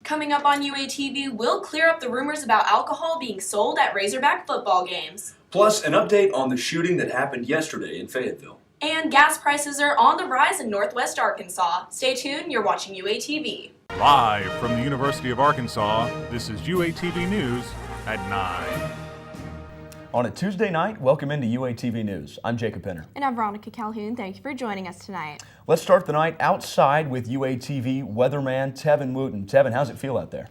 Coming up on UATV, we'll clear up the rumors about alcohol being sold at Razorback football games. Plus, an update on the shooting that happened yesterday in Fayetteville. And gas prices are on the rise in Northwest Arkansas. Stay tuned, you're watching UATV. Live from the University of Arkansas, this is UATV News at 9. On a Tuesday night, welcome into UATV News. I'm Jacob Penner. And I'm Veronica Calhoun. Thank you for joining us tonight. Let's start the night outside with UATV weatherman Tevin Wooten. Tevin, how's it feel out there?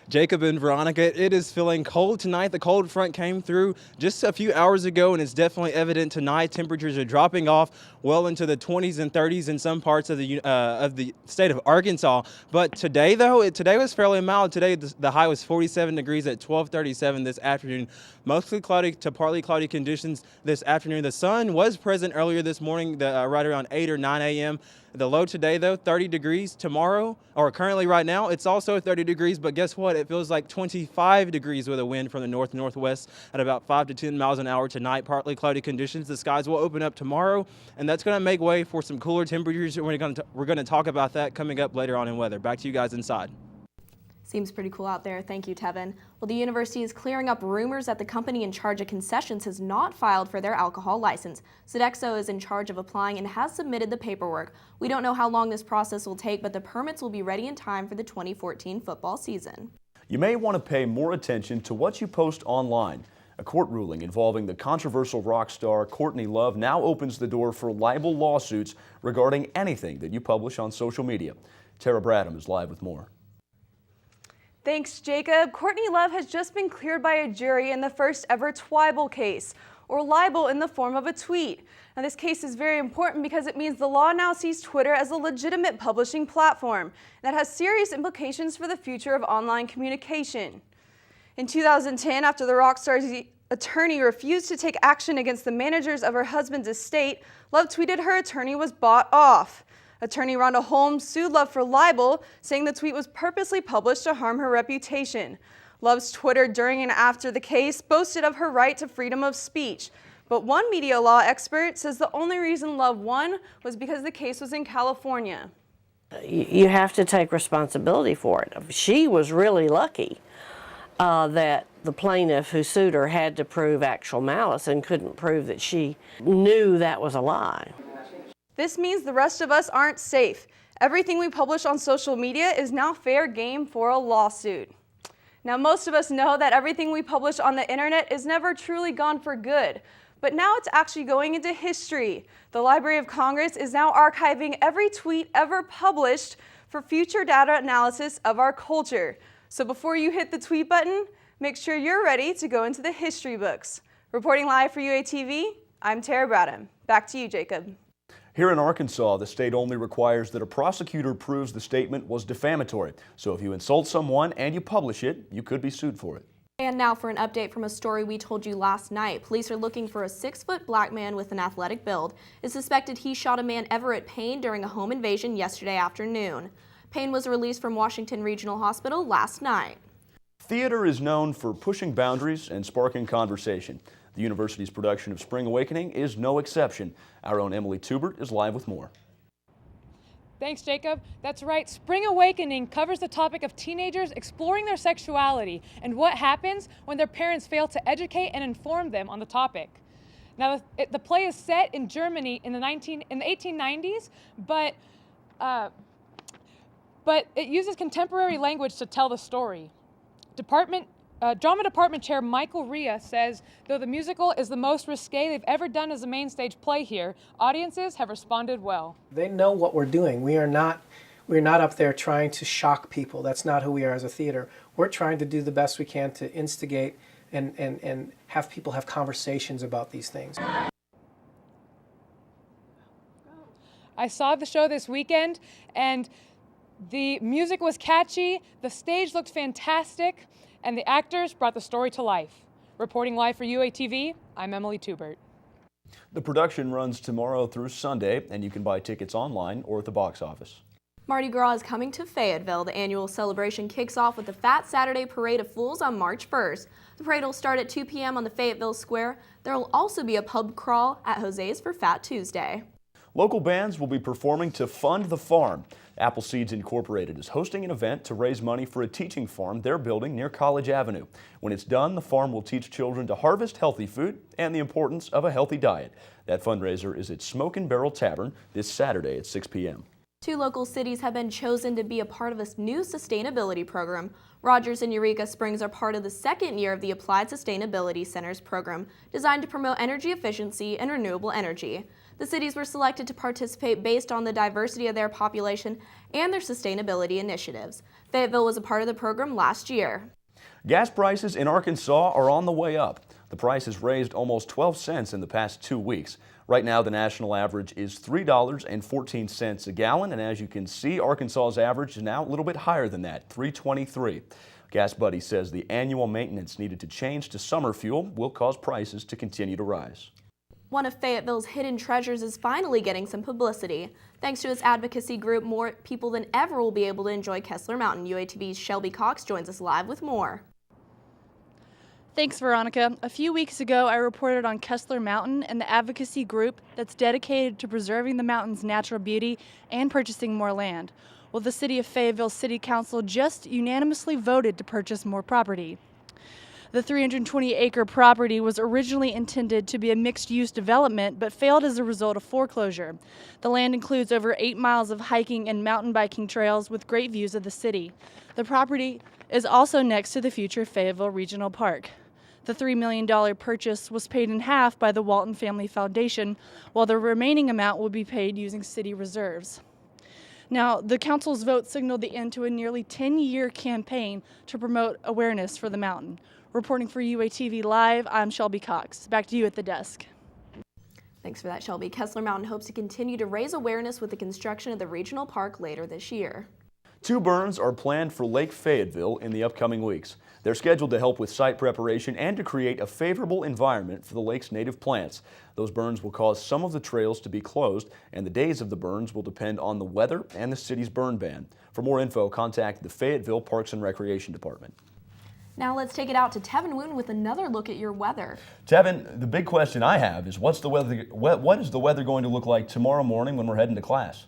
Jacob and Veronica, it is feeling cold tonight. The cold front came through just a few hours ago, and it's definitely evident tonight. Temperatures are dropping off well into the 20s and 30s in some parts of the state of Arkansas. But today, though, today was fairly mild. Today, the high was 47 degrees at 12:37 this afternoon. Mostly cloudy to partly cloudy conditions this afternoon. The sun was present earlier this morning, right around 8 or 9 a.m. The low today, though, 30 degrees. Tomorrow, or currently right now, it's also 30 degrees, but guess what? It feels like 25 degrees with a wind from the north-northwest at about 5 to 10 miles an hour tonight. Partly cloudy conditions. The skies will open up tomorrow, and that's going to make way for some cooler temperatures. We're going to talk about that coming up later on in weather. Back to you guys inside. Seems pretty cool out there. Thank you, Tevin. Well, the university is clearing up rumors that the company in charge of concessions has not filed for their alcohol license. Sodexo is in charge of applying and has submitted the paperwork. We don't know how long this process will take, but the permits will be ready in time for the 2014 football season. You may want to pay more attention to what you post online. A court ruling involving the controversial rock star Courtney Love now opens the door for libel lawsuits regarding anything that you publish on social media. Tara Bradham is live with more. Thanks, Jacob. Courtney Love has just been cleared by a jury in the first ever twibel case, or libel in the form of a tweet. Now, this case is very important because it means the law now sees Twitter as a legitimate publishing platform that has serious implications for the future of online communication. In 2010, after the rock star's attorney refused to take action against the managers of her husband's estate, Love tweeted her attorney was bought off. Attorney Rhonda Holmes sued Love for libel, saying the tweet was purposely published to harm her reputation. Love's Twitter during and after the case boasted of her right to freedom of speech. But one media law expert says the only reason Love won was because the case was in California. You have to take responsibility for it. She was really lucky that the plaintiff who sued her had to prove actual malice and couldn't prove that she knew that was a lie. This means the rest of us aren't safe. Everything we publish on social media is now fair game for a lawsuit. Now, most of us know that everything we publish on the internet is never truly gone for good, but now it's actually going into history. The Library of Congress is now archiving every tweet ever published for future data analysis of our culture. So before you hit the tweet button, make sure you're ready to go into the history books. Reporting live for UATV, I'm Tara Bradham. Back to you, Jacob. Here in Arkansas, the state only requires that a prosecutor proves the statement was defamatory. So if you insult someone and you publish it, you could be sued for it. And now for an update from a story we told you last night. Police are looking for a 6-foot black man with an athletic build. It's suspected he shot a man Everett Payne during a home invasion yesterday afternoon. Payne was released from Washington Regional Hospital last night. Theater is known for pushing boundaries and sparking conversation. The university's production of Spring Awakening is no exception. Our own Emily Tubert is live with more. Thanks, Jacob. That's right. Spring Awakening covers the topic of teenagers exploring their sexuality and what happens when their parents fail to educate and inform them on the topic. Now, the play is set in Germany in the 1890s, but it uses contemporary language to tell the story. Drama Department Chair Michael Rhea says, though the musical is the most risque they've ever done as a main stage play here, audiences have responded well. They know what we're doing. We're not up there trying to shock people. That's not who we are as a theater. We're trying to do the best we can to instigate and have people have conversations about these things. I saw the show this weekend, and the music was catchy, the stage looked fantastic, and the actors brought the story to life. Reporting live for UATV, I'm Emily Tubert. The production runs tomorrow through Sunday, and you can buy tickets online or at the box office. Mardi Gras is coming to Fayetteville. The annual celebration kicks off with the Fat Saturday Parade of Fools on March 1st. The parade will start at 2 p.m. on the Fayetteville Square. There will also be a pub crawl at Jose's for Fat Tuesday. Local bands will be performing to fund the farm. Apple Seeds Incorporated is hosting an event to raise money for a teaching farm they're building near College Avenue. When it's done, the farm will teach children to harvest healthy food and the importance of a healthy diet. That fundraiser is at Smoke and Barrel Tavern this Saturday at 6 p.m. 2 local cities have been chosen to be a part of a new sustainability program. Rogers and Eureka Springs are part of the second year of the Applied Sustainability Center's program, designed to promote energy efficiency and renewable energy. The cities were selected to participate based on the diversity of their population and their sustainability initiatives. Fayetteville was a part of the program last year. Gas prices in Arkansas are on the way up. The price has raised almost 12 cents in the past 2 weeks. Right now, the national average is $3.14 a gallon, and as you can see, Arkansas's average is now a little bit higher than that, $3.23. Gas Buddy says the annual maintenance needed to change to summer fuel will cause prices to continue to rise. One of Fayetteville's hidden treasures is finally getting some publicity. Thanks to its advocacy group, more people than ever will be able to enjoy Kessler Mountain. UATV's Shelby Cox joins us live with more. Thanks, Veronica. A few weeks ago, I reported on Kessler Mountain and the advocacy group that's dedicated to preserving the mountain's natural beauty and purchasing more land. Well, the City of Fayetteville City Council just unanimously voted to purchase more property. The 320-acre property was originally intended to be a mixed-use development, but failed as a result of foreclosure. The land includes over 8 miles of hiking and mountain biking trails with great views of the city. The property is also next to the future Fayetteville Regional Park. The $3 million purchase was paid in half by the Walton Family Foundation, while the remaining amount will be paid using city reserves. Now, the council's vote signaled the end to a nearly 10-year campaign to promote awareness for the mountain. Reporting for UATV Live, I'm Shelby Cox. Back to you at the desk. Thanks for that, Shelby. Kessler Mountain hopes to continue to raise awareness with the construction of the regional park later this year. 2 burns are planned for Lake Fayetteville in the upcoming weeks. They're scheduled to help with site preparation and to create a favorable environment for the lake's native plants. Those burns will cause some of the trails to be closed, and the days of the burns will depend on the weather and the city's burn ban. For more info, contact the Fayetteville Parks and Recreation Department. Now let's take it out to Tevin Woon with another look at your weather. Tevin, the big question I have is what is the weather going to look like tomorrow morning when we're heading to class?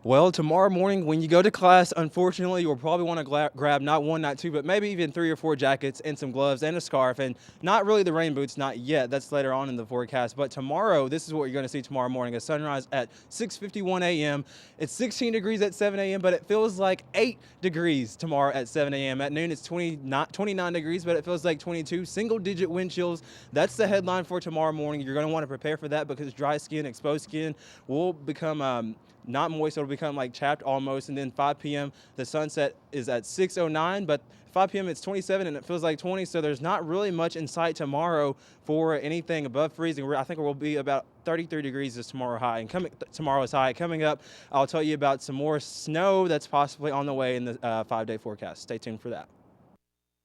Well, tomorrow morning when you go to class, unfortunately, you'll probably want to grab not 1, not 2, but maybe even 3 or 4 jackets and some gloves and a scarf, and not really the rain boots, not yet. That's later on in the forecast. But tomorrow, this is what you're going to see tomorrow morning, a sunrise at 6:51 a.m. It's 16 degrees at 7 a.m., but it feels like 8 degrees tomorrow at 7 a.m. At noon, it's 29 degrees, but it feels like 22. Single-digit wind chills. That's the headline for tomorrow morning. You're going to want to prepare for that because dry skin, exposed skin will become not moist, it'll become like chapped almost, and then 5 p.m. the sunset is at 6:09, but 5 p.m. it's 27 and it feels like 20, so there's not really much in sight tomorrow for anything above freezing. I think it will be about 33 degrees is tomorrow high, and tomorrow's high. Coming up, I'll tell you about some more snow that's possibly on the way in the 5-day forecast. Stay tuned for that.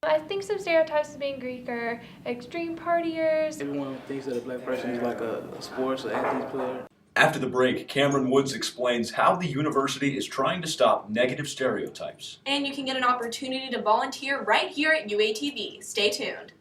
I think some stereotypes of being Greek are extreme partiers. Everyone thinks that a black person is like a sports or athletes player. After the break, Cameron Woods explains how the university is trying to stop negative stereotypes. And you can get an opportunity to volunteer right here at UATV. Stay tuned.